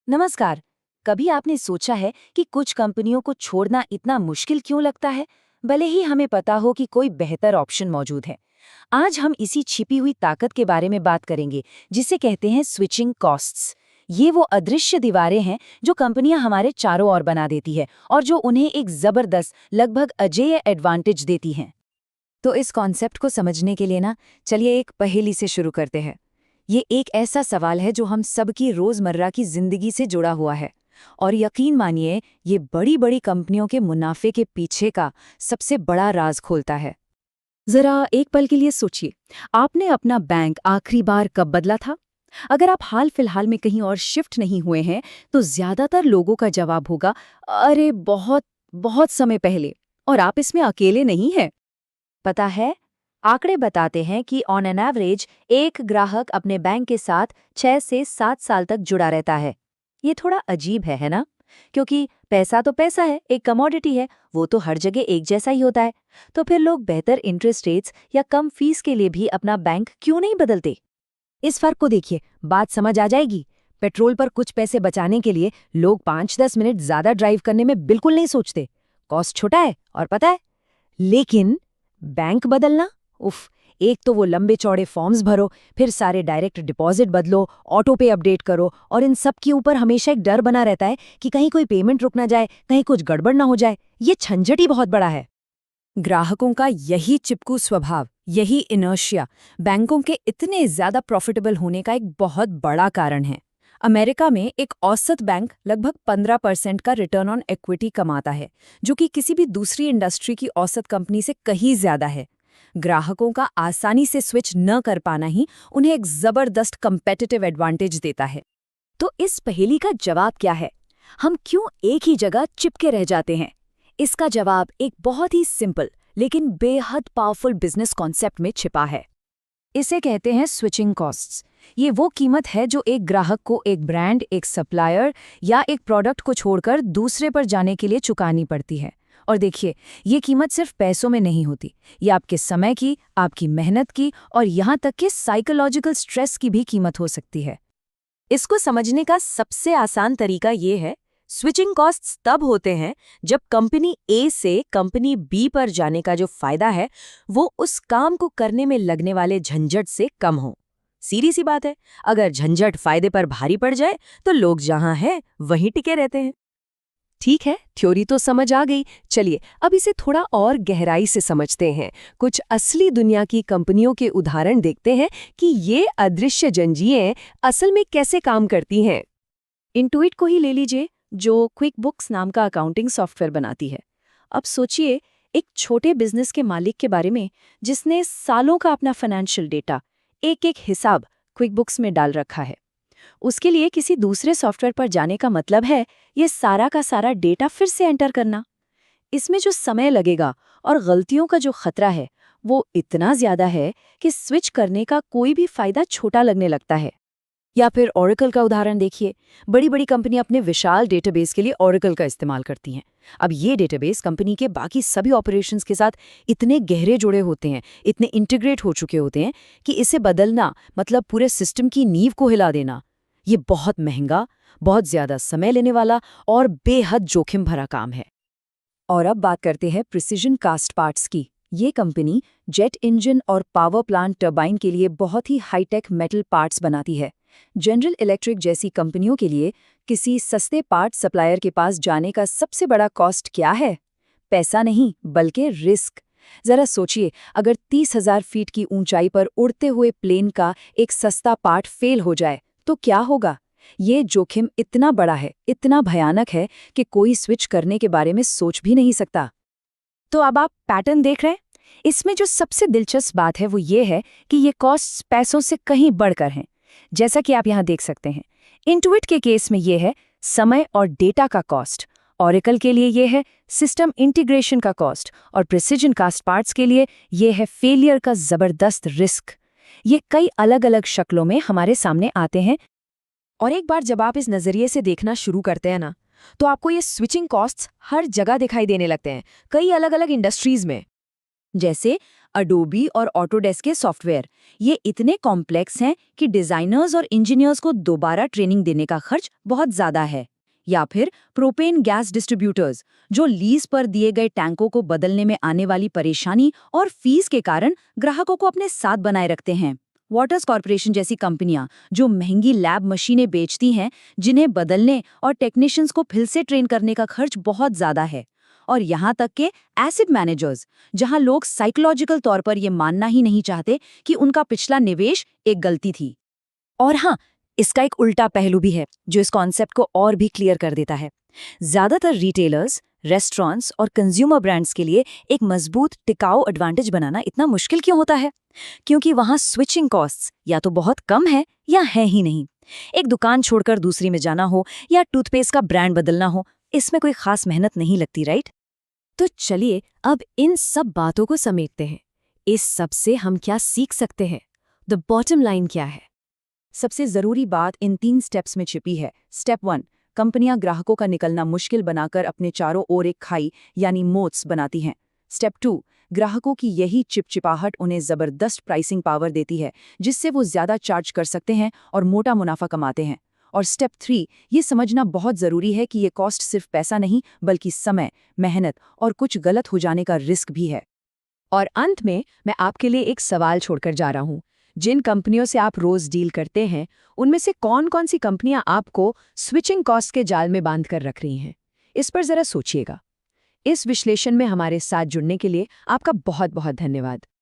नमस्कार। कभी आपने सोचा है कि कुछ कंपनियों को छोड़ना इतना मुश्किल क्यों लगता है, भले ही हमें पता हो कि कोई बेहतर ऑप्शन मौजूद है। आज हम इसी छिपी हुई ताकत के बारे में बात करेंगे, जिसे कहते हैं स्विचिंग कॉस्ट्स। ये वो अदृश्य दीवारें हैं जो कंपनियां हमारे चारों ओर बना देती है और जो उन्हें एक जबरदस्त, लगभग अजेय एडवांटेज देती हैं। तो इस कॉन्सेप्ट को समझने के लिए चलिए एक पहेली से शुरू करते हैं। ये एक ऐसा सवाल है जो हम सबकी रोजमर्रा की जिंदगी से जुड़ा हुआ है, और यकीन मानिए ये बड़ी बड़ी कंपनियों के मुनाफे के पीछे का सबसे बड़ा राज खोलता है। जरा एक पल के लिए सोचिए, आपने अपना बैंक आखिरी बार कब बदला था? अगर आप हाल फिलहाल में कहीं और शिफ्ट नहीं हुए हैं तो ज्यादातर लोगों का जवाब होगा, अरे बहुत बहुत समय पहले। और आप इसमें अकेले नहीं हैं। पता है, आंकड़े बताते हैं कि ऑन एन एवरेज एक ग्राहक अपने बैंक के साथ 6 से 7 साल तक जुड़ा रहता है। ये थोड़ा अजीब है ना? क्योंकि पैसा तो पैसा है, एक कमोडिटी है, वो तो हर जगह एक जैसा ही होता है। तो फिर लोग बेहतर इंटरेस्ट रेट्स या कम फीस के लिए भी अपना बैंक क्यों नहीं बदलते? इस फर्क को देखिए, बात समझ आ जाएगी। पेट्रोल पर कुछ पैसे बचाने के लिए लोग 5-10 मिनट ज्यादा ड्राइव करने में बिल्कुल नहीं सोचते। कॉस्ट छोटा है और पता है। लेकिन बैंक बदलना, उफ, एक तो वो लंबे चौड़े फॉर्म्स भरो, फिर सारे डायरेक्ट डिपॉजिट बदलो, ऑटो पे अपडेट करो, और इन सब के ऊपर हमेशा एक डर बना रहता है कि कहीं कोई पेमेंट रुक ना जाए, कहीं कुछ गड़बड़ ना हो जाए। ये झंझट ही बहुत बड़ा है। ग्राहकों का यही चिपकू स्वभाव, यही इनर्शिया बैंकों के इतने ज्यादा प्रॉफिटेबल होने का एक बहुत बड़ा कारण है। अमेरिका में एक औसत बैंक लगभग 15% का रिटर्न ऑन इक्विटी कमाता है, जो कि किसी भी दूसरी इंडस्ट्री की औसत कंपनी से कहीं ज्यादा है। ग्राहकों का आसानी से स्विच न कर पाना ही उन्हें एक जबरदस्त कंपेटिटिव एडवांटेज देता है। तो इस पहेली का जवाब क्या है? हम क्यों एक ही जगह चिपके रह जाते हैं? इसका जवाब एक बहुत ही सिंपल लेकिन बेहद पावरफुल बिजनेस कॉन्सेप्ट में छिपा है। इसे कहते हैं स्विचिंग कॉस्ट्स। ये वो कीमत है जो एक ग्राहक को एक ब्रांड, एक सप्लायर या एक प्रोडक्ट को छोड़कर दूसरे पर जाने के लिए चुकानी पड़ती है। और देखिए, ये कीमत सिर्फ पैसों में नहीं होती, ये आपके समय की, आपकी मेहनत की और यहाँ तक कि साइकोलॉजिकल स्ट्रेस की भी कीमत हो सकती है। इसको समझने का सबसे आसान तरीका ये है, स्विचिंग कॉस्ट्स तब होते हैं जब कंपनी ए से कंपनी बी पर जाने का जो फायदा है वो उस काम को करने में लगने वाले झंझट से कम हो। सीधी सी बात है, अगर झंझट फायदे पर भारी पड़ जाए तो लोग जहां हैं वहीं टिके रहते हैं। ठीक है, थ्योरी तो समझ आ गई। चलिए अब इसे थोड़ा और गहराई से समझते हैं। कुछ असली दुनिया की कंपनियों के उदाहरण देखते हैं कि ये अदृश्य जंजीरें असल में कैसे काम करती हैं। इंटुइट को ही ले लीजिए, जो क्विक बुक्स नाम का अकाउंटिंग सॉफ्टवेयर बनाती है। अब सोचिए एक छोटे बिजनेस के मालिक के बारे में, जिसने सालों का अपना फाइनेंशियल डेटा, एक एक हिसाब क्विक बुक्स में डाल रखा है। उसके लिए किसी दूसरे सॉफ्टवेयर पर जाने का मतलब है ये सारा का सारा डेटा फिर से एंटर करना। इसमें जो समय लगेगा और गलतियों का जो खतरा है वो इतना ज्यादा है कि स्विच करने का कोई भी फायदा छोटा लगने लगता है। या फिर ओरेकल का उदाहरण देखिए। बड़ी बड़ी कंपनियां अपने विशाल डेटाबेस के लिए ओरेकल का इस्तेमाल करती हैं। अब ये डेटाबेस कंपनी के बाकी सभी ऑपरेशंस के साथ इतने गहरे जुड़े होते हैं, इतने इंटीग्रेट हो चुके होते हैं कि इसे बदलना मतलब पूरे सिस्टम की नींव को हिला देना। ये बहुत महंगा, बहुत ज्यादा समय लेने वाला और बेहद जोखिम भरा काम है। और अब बात करते हैं प्रिसिजन कास्ट पार्ट्स की। ये कंपनी जेट इंजन और पावर प्लांट टरबाइन के लिए बहुत ही हाईटेक मेटल पार्ट्स बनाती है। जनरल इलेक्ट्रिक जैसी कंपनियों के लिए किसी सस्ते पार्ट सप्लायर के पास जाने का सबसे बड़ा कॉस्ट क्या है? पैसा नहीं, बल्कि रिस्क। जरा सोचिए, अगर 30,000 फीट की ऊंचाई पर उड़ते हुए प्लेन का एक सस्ता पार्ट फेल हो जाए तो क्या होगा? ये जोखिम इतना बड़ा है, इतना भयानक है कि कोई स्विच करने के बारे में सोच भी नहीं सकता। तो अब आप पैटर्न देख रहे हैं। इसमें जो सबसे दिलचस्प बात है वो ये है कि ये कॉस्ट्स पैसों से कहीं बढ़कर हैं। जैसा कि आप यहाँ देख सकते हैं, इंटुइट के केस में ये है समय और डेटा का कॉस्ट, ओरेकल के लिए ये है सिस्टम इंटीग्रेशन का कॉस्ट, और प्रिसिजन कास्ट पार्ट्स के लिए ये है फेलियर का जबरदस्त रिस्क। ये कई अलग अलग शक्लों में हमारे सामने आते हैं। और एक बार जब आप इस नजरिए से देखना शुरू करते हैं तो आपको ये स्विचिंग कॉस्ट्स हर जगह दिखाई देने लगते हैं, कई अलग अलग इंडस्ट्रीज में। जैसे अडोबी और ऑटोडेस्क के सॉफ्टवेयर ये इतने कॉम्प्लेक्स हैं कि डिजाइनर्स और इंजीनियर्स को दोबारा ट्रेनिंग देने का खर्च बहुत ज्यादा है। या फिर प्रोपेन गैस डिस्ट्रीब्यूटर्स, जो लीज पर दिए गए टैंकों को बदलने में आने वाली परेशानी और फीस के कारण ग्राहकों को अपने साथ बनाए रखते हैं। वाटर्स कॉर्पोरेशन जैसी कंपनियां जो महंगी लैब मशीनें बेचती हैं, जिन्हें बदलने और टेक्नीशियंस को फिर से ट्रेन करने का खर्च बहुत ज्यादा है। और यहाँ तक के एसिड मैनेजर्स, जहां लोग साइकोलॉजिकल तौर पर ये मानना ही नहीं चाहते कि उनका पिछला निवेश एक गलती थी। और हाँ, इसका एक उल्टा पहलू भी है जो इस कॉन्सेप्ट को और भी क्लियर कर देता है। ज्यादातर रिटेलर्स, रेस्टोरेंट्स और कंज्यूमर ब्रांड्स के लिए एक मजबूत टिकाऊ एडवांटेज बनाना इतना मुश्किल क्यों होता है? क्योंकि वहां स्विचिंग कॉस्ट्स या तो बहुत कम है या है ही नहीं। एक दुकान छोड़कर दूसरी में जाना हो या टूथपेस्ट का ब्रांड बदलना हो, इसमें कोई खास मेहनत नहीं लगती, राइट? तो चलिए अब इन सब बातों को समेटते हैं। इस सब से हम क्या सीख सकते हैं? द बॉटम लाइन क्या है? सबसे जरूरी बात इन 3 स्टेप्स में छिपी है। स्टेप 1, कंपनियां ग्राहकों का निकलना मुश्किल बनाकर अपने चारों ओर एक खाई यानी मोट्स बनाती हैं। स्टेप 2, ग्राहकों की यही चिपचिपाहट उन्हें जबरदस्त प्राइसिंग पावर देती है, जिससे वो ज्यादा चार्ज कर सकते हैं और मोटा मुनाफा कमाते हैं। और स्टेप 3, ये समझना बहुत जरूरी है कि ये कॉस्ट सिर्फ पैसा नहीं, बल्कि समय, मेहनत और कुछ गलत हो जाने का रिस्क भी है। और अंत में मैं आपके लिए एक सवाल छोड़कर जा रहा हूं। जिन कंपनियों से आप रोज डील करते हैं, उनमें से कौन-कौन सी कंपनियां आपको स्विचिंग कॉस्ट के जाल में बांध कर रख रही हैं? इस पर जरा सोचिएगा। इस विश्लेषण में हमारे साथ जुड़ने के लिए आपका बहुत-बहुत धन्यवाद।